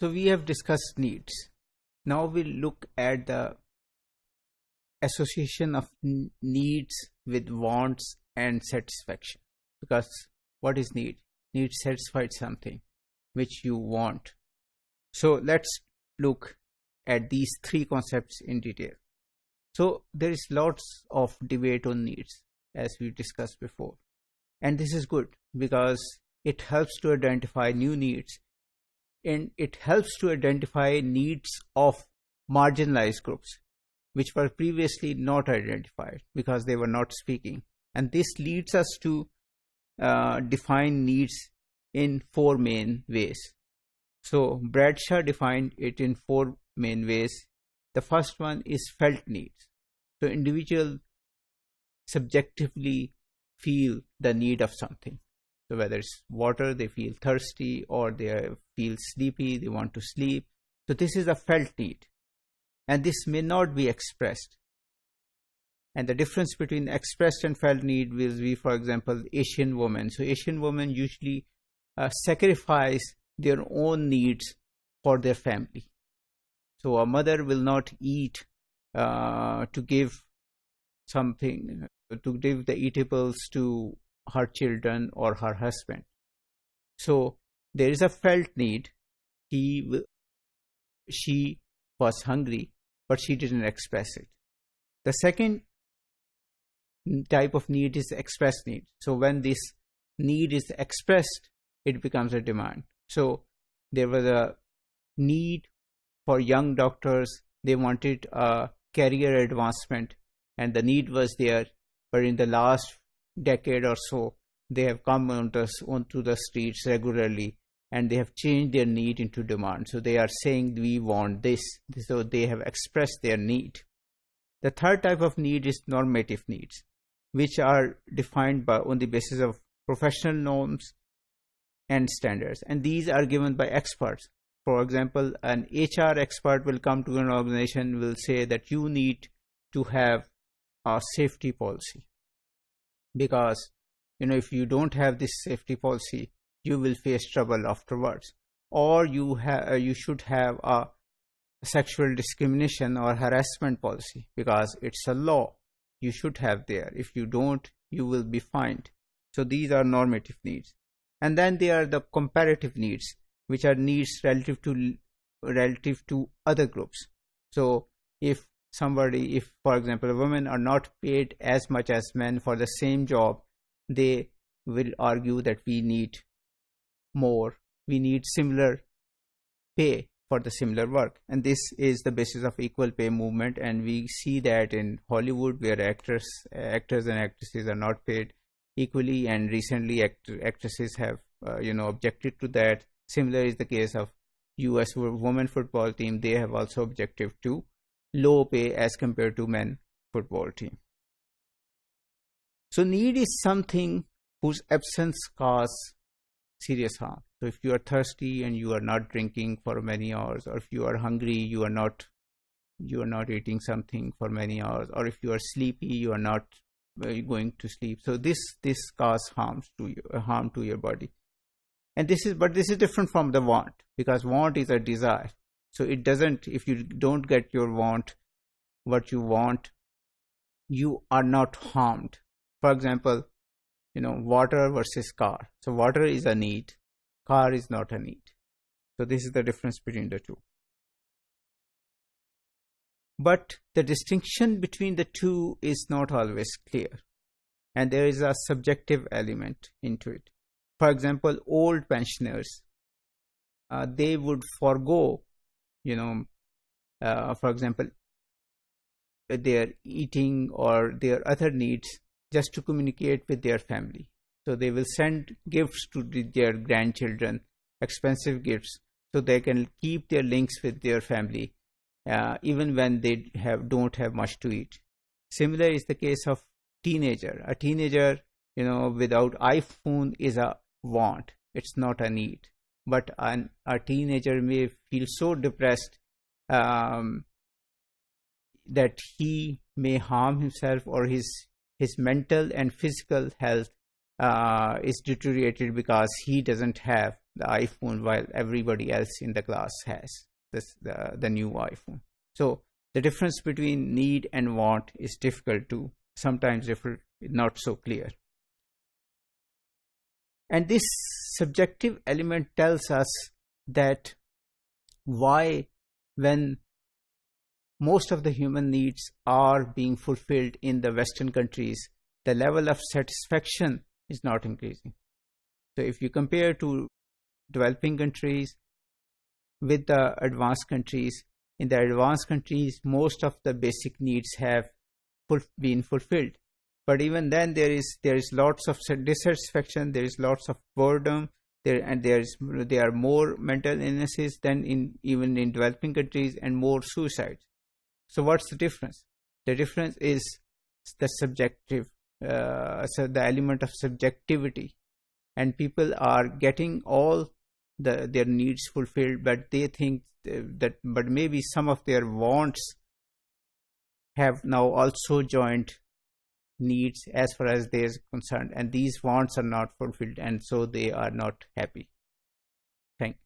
So we have discussed needs. Now we'll look at the association of needs with wants and satisfaction. Because what is need? Need satisfies something which you want. So let's look at these three concepts in detail. So there is lots of debate on needs, as we discussed before. And this is good because it helps to identify new needs, and it helps to identify needs of marginalized groups which were previously not identified because they were not speaking. And this leads us to define needs in four main ways. So Bradshaw defined it in four main ways. The first one is felt needs. So individuals subjectively feel the need of something. So whether it's water, they feel thirsty, or they feel sleepy, they want to sleep. So this is a felt need. And this may not be expressed. And the difference between expressed and felt need will be, for example, Asian women. So Asian women usually sacrifice their own needs for their family. So a mother will not eat to give something, to give the eatables to her children or her husband. So there is a felt need. She was hungry, but she didn't express it. The second type of need is expressed need. So when this need is expressed, it becomes a demand. So there was a need for young doctors. They wanted a career advancement, and the need was there. But in the last decade or so, they have come onto the streets regularly, and they have changed their need into demand. So they are saying, we want this. So they have expressed their need. The third type of need is normative needs, which are defined on the basis of professional norms and standards. And these are given by experts. For example, an HR expert will come to an organization, will say that you need to have a safety policy. Because, if you don't have this safety policy, you will face trouble afterwards. Or you should have a sexual discrimination or harassment policy, because it's a law. You should have there. If you don't, you will be fined. So these are normative needs. And then there are the comparative needs, which are needs relative to other groups. So if, for example, women are not paid as much as men for the same job, they will argue that we need more. We need similar pay for the similar work. And this is the basis of equal pay movement. And we see that in Hollywood, where actors and actresses are not paid equally. And recently actresses have, objected to that. Similar is the case of US women football team. They have also objected to low pay as compared to men football team. So need is something whose absence causes serious harm. So if you are thirsty and you are not drinking for many hours, or if you are hungry, you are not eating something for many hours, or if you are sleepy, you are not going to sleep. So this causes harm to your body. And this is different from the want, because want is a desire. So it doesn't, if you don't get what you want, you are not harmed. For example, water versus car. So water is a need, car is not a need. So this is the difference between the two. But the distinction between the two is not always clear, and there is a subjective element into it. For example, old pensioners, they would forego, for example, their eating or their other needs just to communicate with their family. So they will send gifts to their grandchildren, expensive gifts, so they can keep their links with their family, even when they don't have much to eat. Similar is the case of teenager. A teenager, without iPhone is a want. It's not a need. But a teenager may feel so depressed that he may harm himself, or his mental and physical health is deteriorated because he doesn't have the iPhone while everybody else in the class has the new iPhone. So the difference between need and want is difficult to sometimes not so clear. And this subjective element tells us that why, when most of the human needs are being fulfilled in the Western countries, the level of satisfaction is not increasing. So if you compare to developing countries with the advanced countries, in the advanced countries, most of the basic needs have been fulfilled. But even then, there is lots of dissatisfaction, there is lots of boredom, there are more mental illnesses than even in developing countries, and more suicides. So what's the difference? The difference is the subjective, so the element of subjectivity, and people are getting all their needs fulfilled, but they think that maybe some of their wants have now also joined needs as far as they are concerned, and these wants are not fulfilled, and so they are not happy. Thank you.